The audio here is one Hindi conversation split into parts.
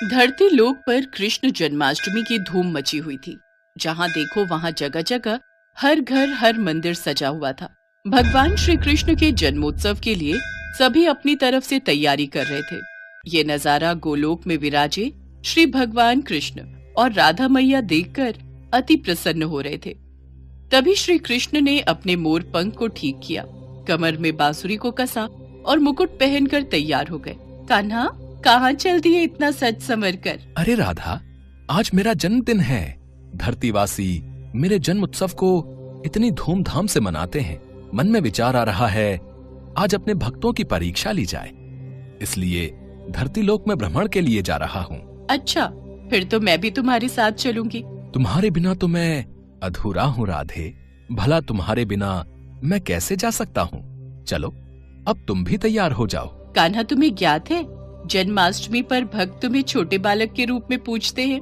धरती लोक पर कृष्ण जन्माष्टमी की धूम मची हुई थी। जहां देखो वहां जगह जगह हर घर हर मंदिर सजा हुआ था। भगवान श्री कृष्ण के जन्मोत्सव के लिए सभी अपनी तरफ से तैयारी कर रहे थे। ये नजारा गोलोक में विराजे श्री भगवान कृष्ण और राधा मैया देखकर अति प्रसन्न हो रहे थे। तभी श्री कृष्ण ने अपने मोर पंख को ठीक किया, कमर में बांसुरी को कसा और मुकुट पहनकर तैयार हो गए। कान्हा, कहाँ चल दिए इतना सज संवर कर? अरे राधा, आज मेरा जन्मदिन है। धरतीवासी मेरे जन्म उत्सव को इतनी धूमधाम से मनाते हैं। मन में विचार आ रहा है आज अपने भक्तों की परीक्षा ली जाए, इसलिए धरती लोक में भ्रमण के लिए जा रहा हूँ। अच्छा, फिर तो मैं भी तुम्हारे साथ चलूंगी। तुम्हारे बिना तो मैं अधूरा हूँ राधे। भला तुम्हारे बिना मैं कैसे जा सकता हूँ? चलो, अब तुम भी तैयार हो जाओ। कान्हा, तुम्हें ज्ञात है जन्माष्टमी पर भक्त तुम्हें छोटे बालक के रूप में पूजते हैं,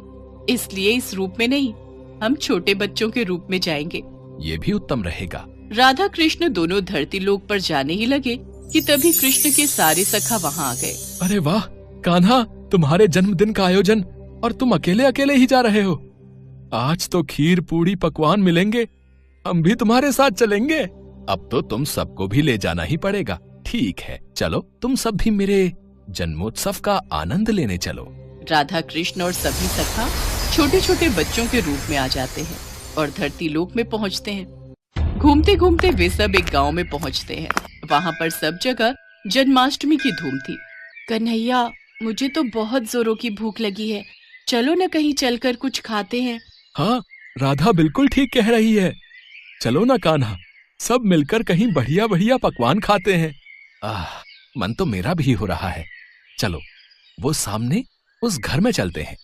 इसलिए इस रूप में नहीं, हम छोटे बच्चों के रूप में जाएंगे। ये भी उत्तम रहेगा। राधा कृष्ण दोनों धरती लोक पर जाने ही लगे कि तभी कृष्ण के सारे सखा वहाँ आ गए। अरे वाह कान्हा, तुम्हारे जन्मदिन का आयोजन और तुम अकेले अकेले ही जा रहे हो। आज तो खीर पूड़ी पकवान मिलेंगे, हम भी तुम्हारे साथ चलेंगे। अब तो तुम सबको भी ले जाना ही पड़ेगा। ठीक है, चलो तुम सब भी मेरे जन्मोत्सव का आनंद लेने चलो। राधा कृष्ण और सभी सखा छोटे छोटे बच्चों के रूप में आ जाते हैं और धरती लोक में पहुंचते हैं। घूमते घूमते वे सब एक गांव में पहुंचते हैं। वहां पर सब जगह जन्माष्टमी की धूम थी। कन्हैया, मुझे तो बहुत जोरों की भूख लगी है, चलो न कहीं चलकर कुछ खाते हैं। हाँ, राधा बिल्कुल ठीक कह रही है। चलो ना कान्हा, सब मिलकर कहीं बढ़िया बढ़िया पकवान खाते हैं। मन तो मेरा भी हो रहा है। चलो, वो सामने उस घर में चलते हैं।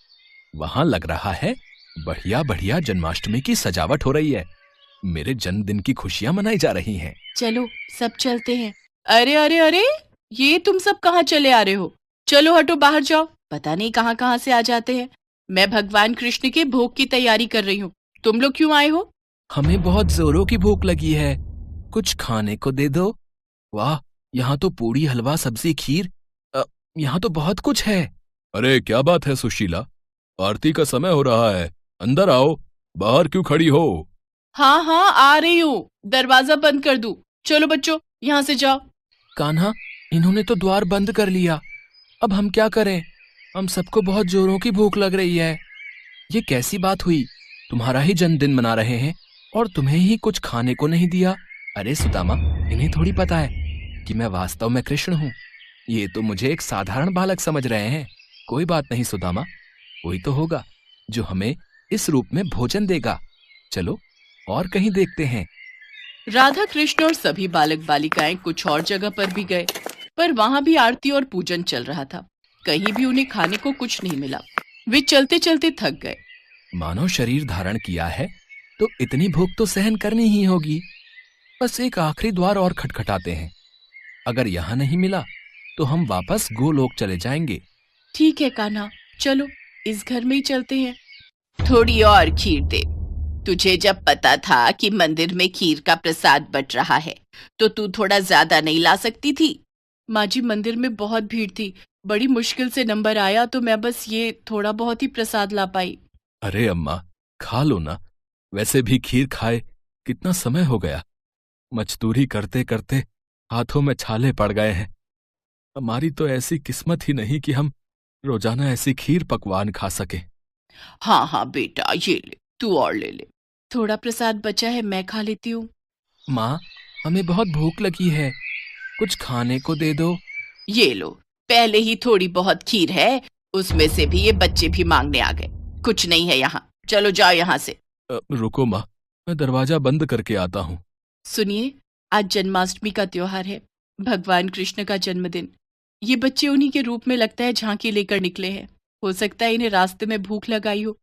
वहां लग रहा है बढ़िया बढ़िया जन्माष्टमी की सजावट हो रही है। मेरे जन्मदिन की खुशियां मनाई जा रही हैं। चलो, सब चलते हैं। अरे अरे अरे, ये तुम सब कहाँ चले आ रहे हो? चलो हटो, बाहर जाओ। पता नहीं कहाँ कहाँ से आ जाते हैं। मैं भगवान कृष्ण के भोग की तैयारी कर रही हूँ। तुम लोग क्यों आए हो? हमें बहुत जोरों की भूख लगी है, कुछ खाने को दे दो। वाह, यहाँ तो पूड़ी, हलवा, सब्जी, खीर, यहाँ तो बहुत कुछ है। अरे क्या बात है सुशीला, आरती का समय हो रहा है, अंदर आओ। बाहर क्यों खड़ी हो? हाँ हाँ, आ रही हूँ। दरवाजा बंद कर दूं? चलो बच्चों, यहाँ से जाओ। कान्हा, इन्होंने तो द्वार बंद कर लिया। अब हम क्या करें? हम सबको बहुत जोरों की भूख लग रही है। ये कैसी बात हुई? तुम्हारा ही जन्मदिन मना रहे हैं और तुम्हें ही कुछ खाने को नहीं दिया। अरे सुदामा, इन्हें थोड़ी पता है कि मैं वास्तव में कृष्ण हूँ। ये तो मुझे एक साधारण बालक समझ रहे हैं। कोई बात नहीं सुदामा, कोई तो होगा जो हमें इस रूप में भोजन देगा। चलो और कहीं देखते हैं। राधा कृष्ण और सभी बालक बालिकाएं कुछ और जगह पर भी गए, पर वहां भी आरती और पूजन चल रहा था। कहीं भी उन्हें खाने को कुछ नहीं मिला। वे चलते चलते थक गए। मानव शरीर धारण किया है तो इतनी भूख तो सहन करनी ही होगी। बस एक आखिरी द्वार और खटखटाते हैं। अगर यहाँ नहीं मिला तो हम वापस गोलोक चले जाएंगे। ठीक है कान्हा, चलो इस घर में ही चलते हैं। थोड़ी और खीर दे। तुझे जब पता था कि मंदिर में खीर का प्रसाद बट रहा है तो तू थोड़ा ज्यादा नहीं ला सकती थी? माँ जी, मंदिर में बहुत भीड़ थी, बड़ी मुश्किल से नंबर आया तो मैं बस ये थोड़ा बहुत ही प्रसाद ला पाई। अरे अम्मा, खा लो ना। वैसे भी खीर खाए कितना समय हो गया। मजदूरी करते करते हाथों में छाले पड़ गए हैं। हमारी तो ऐसी किस्मत ही नहीं कि हम रोजाना ऐसी खीर पकवान खा सके। हाँ हाँ बेटा, ये ले, तू और ले ले। थोड़ा प्रसाद बचा है, मैं खा लेती हूँ। माँ, हमें बहुत भूख लगी है, कुछ खाने को दे दो। ये लो, पहले ही थोड़ी बहुत खीर है, उसमें से भी ये बच्चे भी मांगने आ गए। कुछ नहीं है यहाँ, चलो जाओ यहाँ से। रुको माँ, मैं दरवाजा बंद करके आता हूँ। सुनिए, आज जन्माष्टमी का त्योहार है, भगवान कृष्ण का जन्मदिन। ये बच्चे उन्हीं के रूप में लगता है झांकी लेकर निकले हैं। हो सकता है इन्हें रास्ते में भूख लगाई हो।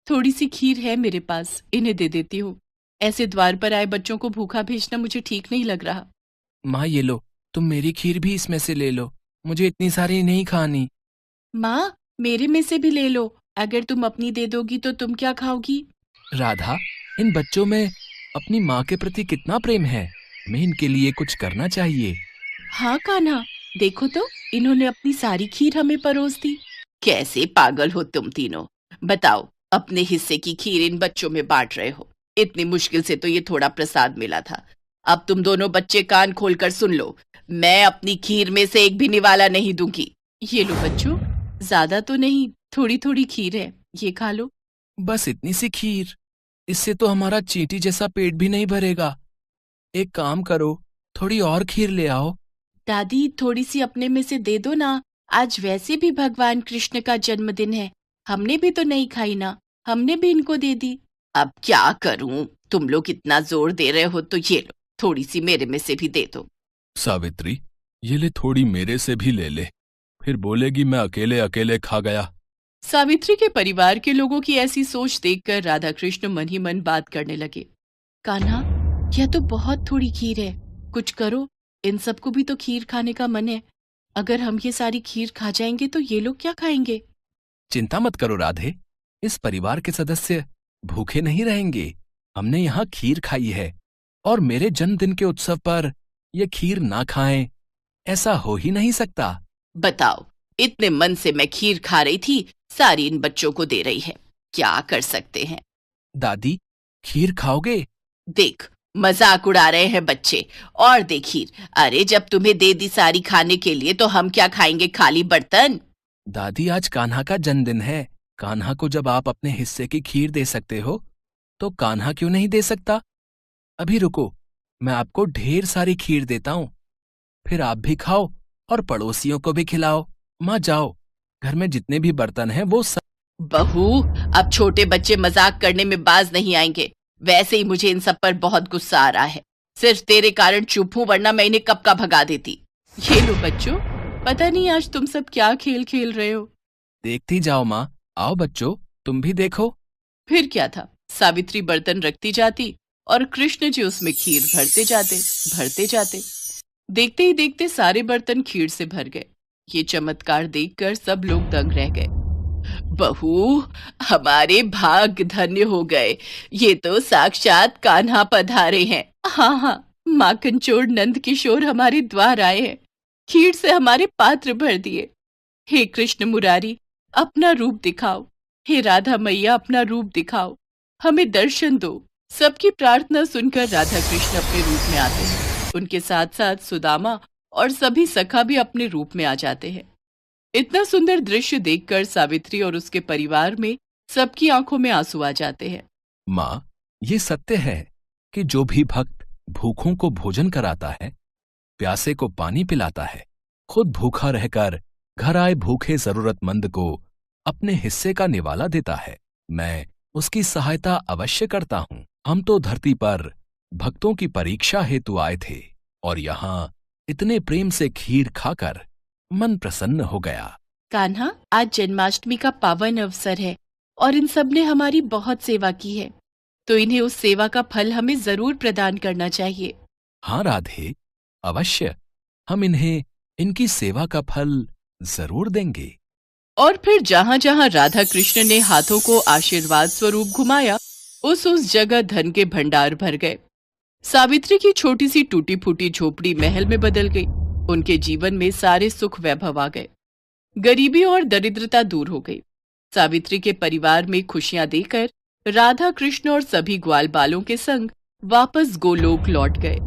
थोड़ी सी खीर है मेरे पास, इन्हें दे देती हूँ। ऐसे द्वार पर आए बच्चों को भूखा भेजना मुझे ठीक नहीं लग रहा। माँ ये लो, तुम मेरी खीर भी इसमें से ले लो, मुझे इतनी सारी नहीं खानी। माँ, मेरे में से भी ले लो। अगर तुम अपनी दे दोगी तो तुम क्या खाओगी? राधा, इन बच्चों में अपनी माँ के प्रति कितना प्रेम है। हमें इनके लिए कुछ करना चाहिए। हाँ कान्हा, देखो तो इन्होंने अपनी सारी खीर हमें परोस दी। कैसे पागल हो तुम तीनों। बताओ, अपने हिस्से की खीर इन बच्चों में बांट रहे हो। इतनी मुश्किल से तो ये थोड़ा प्रसाद मिला था। अब तुम दोनों बच्चे कान खोलकर सुन लो, मैं अपनी खीर में से एक भी निवाला नहीं दूंगी। ये लो बच्चों, ज्यादा तो नहीं, थोड़ी थोड़ी खीर है, ये खा लो। बस इतनी सी खीर? इससे तो हमारा चींटी जैसा पेट भी नहीं भरेगा। एक काम करो, थोड़ी और खीर ले आओ। दादी, थोड़ी सी अपने में से दे दो ना। आज वैसे भी भगवान कृष्ण का जन्मदिन है, हमने भी तो नहीं खाई ना, हमने भी इनको दे दी। अब क्या करूं, तुम लोग इतना जोर दे रहे हो तो ये लो, थोड़ी सी मेरे में से भी दे दो। सावित्री, ये ले, थोड़ी मेरे से भी ले ले, फिर बोलेगी मैं अकेले अकेले खा गया। सावित्री के परिवार के लोगों की ऐसी सोच देखकर राधा कृष्ण मन ही मन बात करने लगे। कान्हा, यह तो बहुत थोड़ी खीर है, कुछ करो, इन सबको भी तो खीर खाने का मन है। अगर हम ये सारी खीर खा जाएंगे तो ये लोग क्या खाएंगे? चिंता मत करो राधे, इस परिवार के सदस्य भूखे नहीं रहेंगे। हमने यहाँ खीर खाई है, और मेरे जन्मदिन के उत्सव पर ये खीर ना खाएं, ऐसा हो ही नहीं सकता। बताओ, इतने मन से मैं खीर खा रही थी, सारी इन बच्चों को दे रही है, क्या कर सकते हैं? दादी, खीर खाओगे? देख, मजाक उड़ा रहे हैं बच्चे। और दे खीर। अरे जब तुम्हें दे दी सारी खाने के लिए तो हम क्या खाएंगे, खाली बर्तन? दादी, आज कान्हा का जन्मदिन है। कान्हा को जब आप अपने हिस्से की खीर दे सकते हो, तो कान्हा क्यों नहीं दे सकता? अभी रुको, मैं आपको ढेर सारी खीर देता हूँ, फिर आप भी खाओ और पड़ोसियों को भी खिलाओ। माँ जाओ, घर में जितने भी बर्तन हैं वो सब। बहू, अब छोटे बच्चे मजाक करने में बाज नहीं आएंगे। वैसे ही मुझे इन सब पर बहुत गुस्सा आ रहा है। सिर्फ तेरे कारण चुप हूं, वरना मैं इन्हें कब का भगा देती। ये लो बच्चों, पता नहीं आज तुम सब क्या खेल खेल रहे हो। देखती जाओ माँ, आओ बच्चों, तुम भी देखो। फिर क्या था, सावित्री बर्तन रखती जाती और कृष्ण जी उसमें खीर भरते जाते, भरते जाते। देखते ही देखते सारे बर्तन खीर से भर गए। ये चमत्कार देखकर सब लोग दंग रह गए। बहू, हमारे भाग धन्य हो गए, ये तो साक्षात कान्हा पधारे हैं। हाँ हाँ, माखन चोर नंद किशोर हमारे द्वार आए हैं, खीर से हमारे पात्र भर दिए। हे कृष्ण मुरारी, अपना रूप दिखाओ। हे राधा मैया, अपना रूप दिखाओ, हमें दर्शन दो। सबकी प्रार्थना सुनकर राधा कृष्ण अपने रूप में आते हैं। उनके साथ साथ सुदामा और सभी सखा भी अपने रूप में आ जाते हैं। इतना सुंदर दृश्य देखकर सावित्री और उसके परिवार में सबकी आंखों में आंसू आ जाते हैं। माँ, ये सत्य है कि जो भी भक्त भूखों को भोजन कराता है, प्यासे को पानी पिलाता है, खुद भूखा रहकर घर आए भूखे जरूरतमंद को अपने हिस्से का निवाला देता है, मैं उसकी सहायता अवश्य करता हूँ। हम तो धरती पर भक्तों की परीक्षा हेतु आए थे, और यहाँ इतने प्रेम से खीर खाकर मन प्रसन्न हो गया। कान्हा, आज जन्माष्टमी का पावन अवसर है और इन सब ने हमारी बहुत सेवा की है, तो इन्हें उस सेवा का फल हमें जरूर प्रदान करना चाहिए। हाँ राधे, अवश्य, हम इन्हें इनकी सेवा का फल जरूर देंगे। और फिर जहाँ जहाँ राधा कृष्ण ने हाथों को आशीर्वाद स्वरूप घुमाया, उस जगह धन के भंडार भर गए। सावित्री की छोटी सी टूटी फूटी झोपड़ी महल में बदल गई। उनके जीवन में सारे सुख वैभव आ गए, गरीबी और दरिद्रता दूर हो गई। सावित्री के परिवार में खुशियां देकर राधा कृष्ण और सभी ग्वाल बालों के संग वापस गोलोक लौट गए।